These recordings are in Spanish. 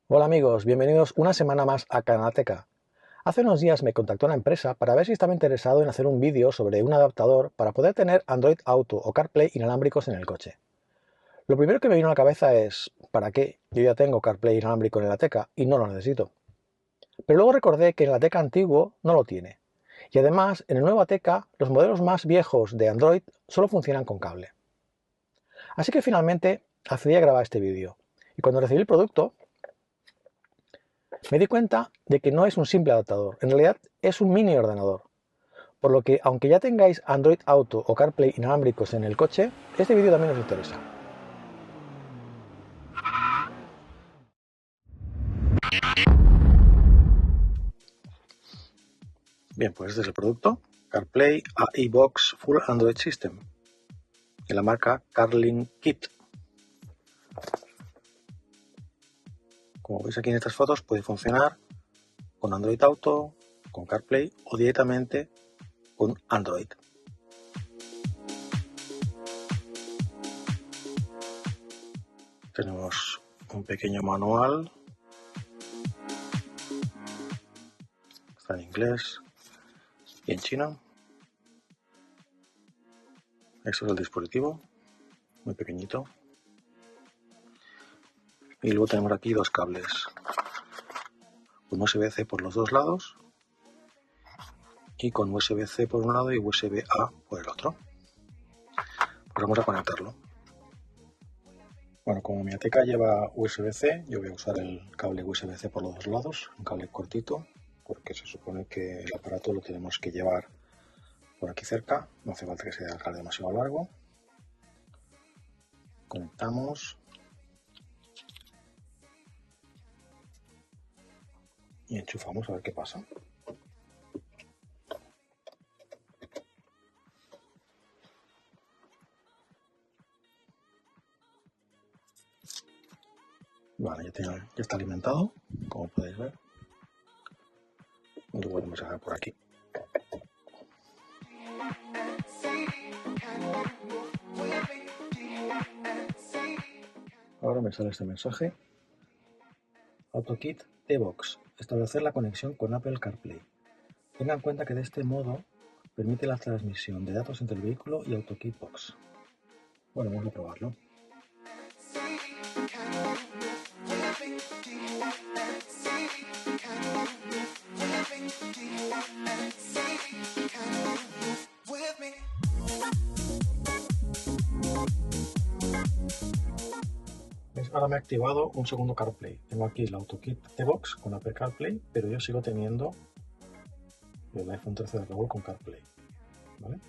Hola amigos, bienvenidos una semana más a Kanateca. Hace unos días me contactó una empresa para ver si estaba interesado en hacer un vídeo sobre un adaptador para poder tener Android Auto o CarPlay inalámbricos en el coche. Lo primero que me vino a la cabeza es, ¿para qué? Yo ya tengo CarPlay inalámbrico en el Ateca y no lo necesito. Pero luego recordé que en el Ateca antiguo no lo tiene. Y además, en el nuevo Ateca, los modelos más viejos de Android solo funcionan con cable. Así que finalmente accedí a grabar este vídeo. Y cuando recibí el producto, me di cuenta de que no es un simple adaptador, en realidad es un mini ordenador. Por lo que, aunque ya tengáis Android Auto o CarPlay inalámbricos en el coche, este vídeo también os interesa. Bien, pues este es el producto, CarPlay AI Box Full Android System, de la marca Carlin Kit. Como veis aquí en estas fotos, puede funcionar con Android Auto, con CarPlay o directamente con Android. Tenemos un pequeño manual, está en inglés y en chino. Esto es el dispositivo, muy pequeñito. Y luego tenemos aquí dos cables, con USB-C por los dos lados y con USB-C por un lado y USB-A por el otro. Pues vamos a conectarlo. Bueno, como mi Ateca lleva USB-C, yo voy a usar el cable USB-C por los dos lados, un cable cortito, porque se supone que el aparato lo tenemos que llevar por aquí cerca, no hace falta que sea el cable demasiado largo. Conectamos y enchufamos a ver qué pasa. Vale, ya está alimentado, como podéis ver. Y lo volvemos a dejar por aquí. Ahora me sale este mensaje. AutoKit T-Box. Establecer la conexión con Apple CarPlay. Tenga en cuenta que de este modo permite la transmisión de datos entre el vehículo y AutoKit Box. Bueno, vamos a probarlo. Ahora me ha activado un segundo CarPlay. Tengo aquí el AutoKit T-Box con Apple CarPlay, pero yo sigo teniendo el iPhone 13 de Raúl con CarPlay. ¿Vale?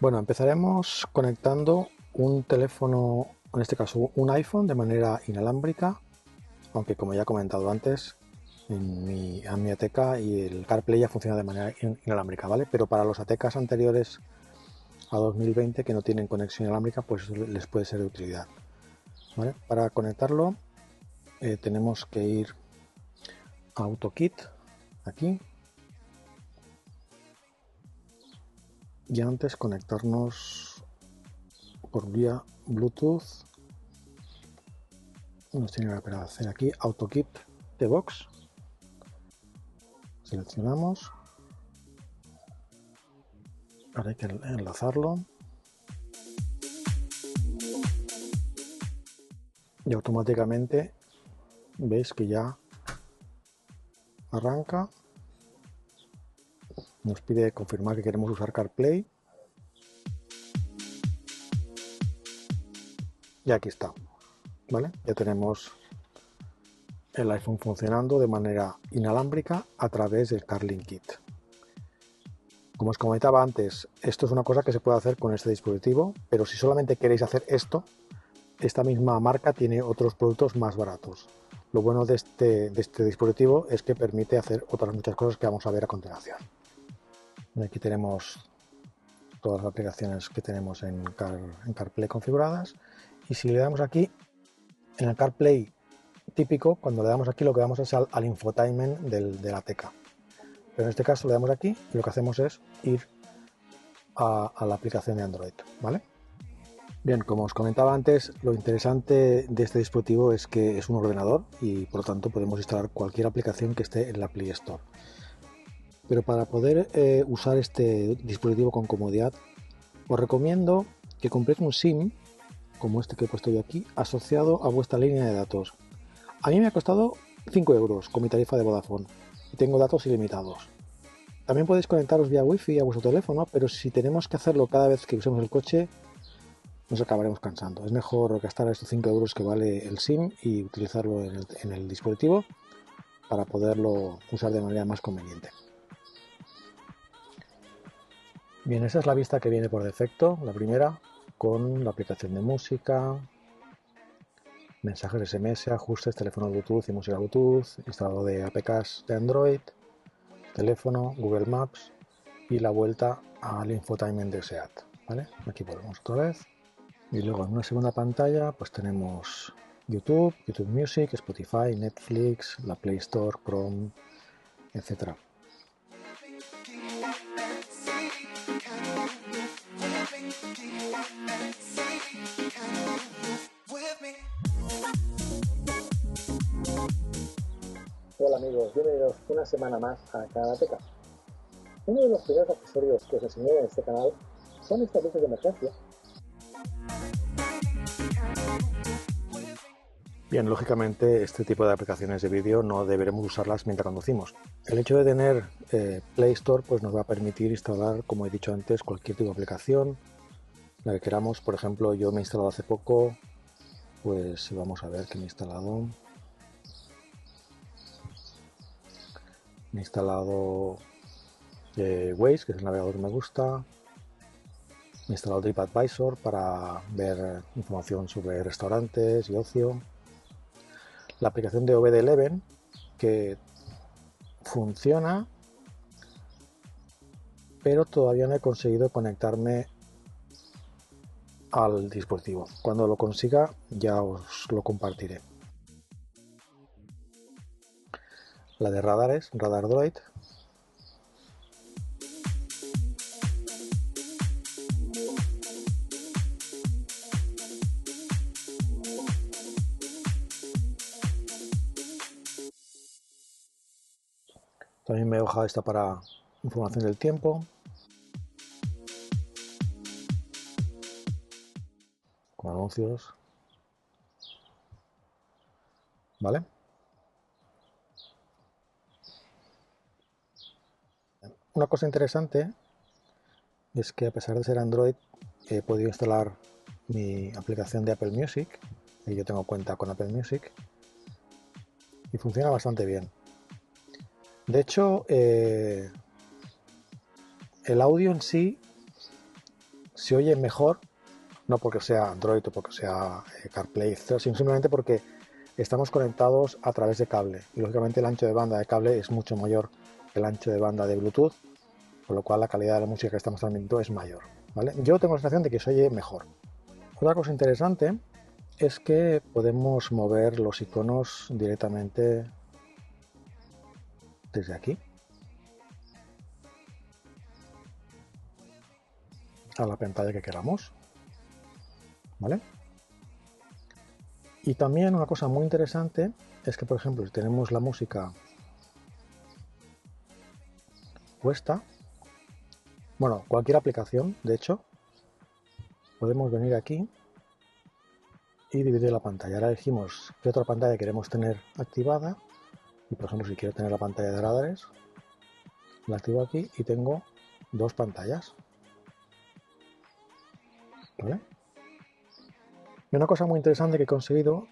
Bueno, empezaremos conectando un teléfono, en este caso un iPhone, de manera inalámbrica, aunque como ya he comentado antes, en mi Ateca y el CarPlay ya funciona de manera inalámbrica, ¿vale? Pero para los Atecas anteriores a 2020 que no tienen conexión inalámbrica, pues les puede ser de utilidad, ¿vale? Para conectarlo tenemos que ir a AutoKit, aquí, y antes conectarnos por vía Bluetooth. Nos tiene que aparecer aquí AutoKit T-Box. Seleccionamos. Ahora hay que enlazarlo. Y automáticamente veis que ya arranca. Nos pide confirmar que queremos usar CarPlay. Y aquí está. ¿Vale? Ya tenemos el iPhone funcionando de manera inalámbrica a través del Carlin Kit. Como os comentaba antes, esto es una cosa que se puede hacer con este dispositivo, pero si solamente queréis hacer esto, esta misma marca tiene otros productos más baratos. Lo bueno de este dispositivo es que permite hacer otras muchas cosas que vamos a ver a continuación. Aquí tenemos todas las aplicaciones que tenemos en CarPlay configuradas, y si le damos aquí, en el CarPlay típico, cuando le damos aquí lo que damos es al infotainment de la Ateca. Pero en este caso le damos aquí y lo que hacemos es ir a la aplicación de Android, ¿vale? Bien, como os comentaba antes, lo interesante de este dispositivo es que es un ordenador y por lo tanto podemos instalar cualquier aplicación que esté en la Play Store. Pero para poder usar este dispositivo con comodidad, os recomiendo que compréis un SIM, como este que he puesto yo aquí, asociado a vuestra línea de datos. A mí me ha costado 5 euros con mi tarifa de Vodafone y tengo datos ilimitados. También podéis conectaros vía Wi-Fi a vuestro teléfono, pero si tenemos que hacerlo cada vez que usemos el coche, nos acabaremos cansando. Es mejor gastar estos 5 euros que vale el SIM y utilizarlo en el dispositivo para poderlo usar de manera más conveniente. Bien, esa es la vista que viene por defecto, la primera, con la aplicación de música, mensajes SMS, ajustes, teléfono Bluetooth y música Bluetooth, instalado de APKs de Android, teléfono, Google Maps y la vuelta al infotainment de SEAT. ¿Vale? Aquí volvemos otra vez. Y luego en una segunda pantalla pues tenemos YouTube, YouTube Music, Spotify, Netflix, la Play Store, Chrome, etc. Hola amigos, bienvenidos una semana más a Karateka. Uno de los primeros accesorios que os enseñé en este canal son estas luces de emergencia. Bien, lógicamente este tipo de aplicaciones de vídeo no deberemos usarlas mientras conducimos. El hecho de tener Play Store pues nos va a permitir instalar, como he dicho antes, cualquier tipo de aplicación, la que queramos. Por ejemplo, yo me he instalado hace poco, pues vamos a ver qué me he instalado. Me he instalado Waze, que es el navegador que me gusta. Me he instalado TripAdvisor para ver información sobre restaurantes y ocio. La aplicación de OBD11, que funciona, pero todavía no he conseguido conectarme al dispositivo. Cuando lo consiga ya os lo compartiré. La de radares, Radar Droid. También me he bajado esta para información del tiempo. Con anuncios. ¿Vale? Una cosa interesante es que a pesar de ser Android he podido instalar mi aplicación de Apple Music, y yo tengo cuenta con Apple Music, y funciona bastante bien. De hecho, el audio en sí se oye mejor, no porque sea Android o porque sea CarPlay, etc., sino simplemente porque estamos conectados a través de cable. Y lógicamente el ancho de banda de cable es mucho mayor que el ancho de banda de Bluetooth, con lo cual la calidad de la música que estamos transmitiendo es mayor. ¿Vale? Yo tengo la sensación de que se oye mejor. Otra cosa interesante es que podemos mover los iconos directamente desde aquí a la pantalla que queramos. ¿Vale? Y también una cosa muy interesante es que, por ejemplo, si tenemos la música puesta, bueno, cualquier aplicación, de hecho, podemos venir aquí y dividir la pantalla. Ahora elegimos qué otra pantalla queremos tener activada. Y por ejemplo, si quiero tener la pantalla de radares, la activo aquí y tengo dos pantallas. ¿Vale? Y una cosa muy interesante que he conseguido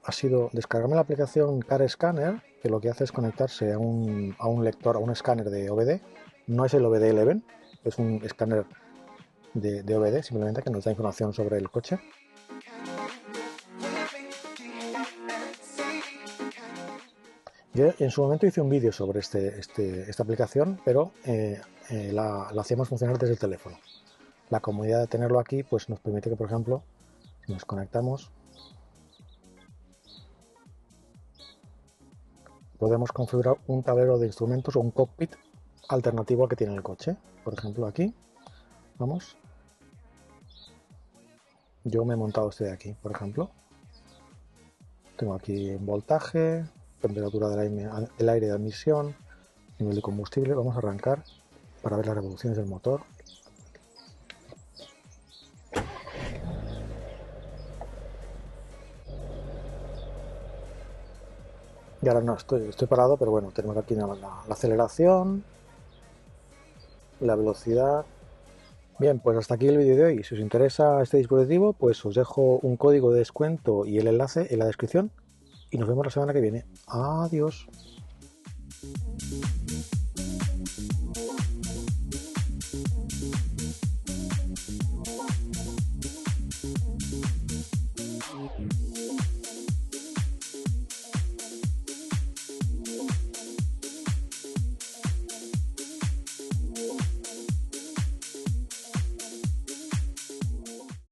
ha sido descargarme la aplicación Car Scanner, que lo que hace es conectarse a un lector, a un escáner de OBD. No es el OBD11, es un escáner de OBD, simplemente que nos da información sobre el coche. Yo en su momento hice un vídeo sobre esta aplicación, pero la hacíamos funcionar desde el teléfono. La comodidad de tenerlo aquí pues nos permite que, por ejemplo, si nos conectamos, podemos configurar un tablero de instrumentos o un cockpit alternativo al que tiene el coche. Por ejemplo, aquí, vamos. Yo me he montado este de aquí, por ejemplo. Tengo aquí voltaje, temperatura del aire de admisión, nivel de combustible. Vamos a arrancar para ver las revoluciones del motor. Y ahora no, estoy parado, pero bueno, tenemos aquí la aceleración, la velocidad. Bien, pues hasta aquí el vídeo de hoy. Si os interesa este dispositivo, pues os dejo un código de descuento y el enlace en la descripción. Y nos vemos la semana que viene. Adiós.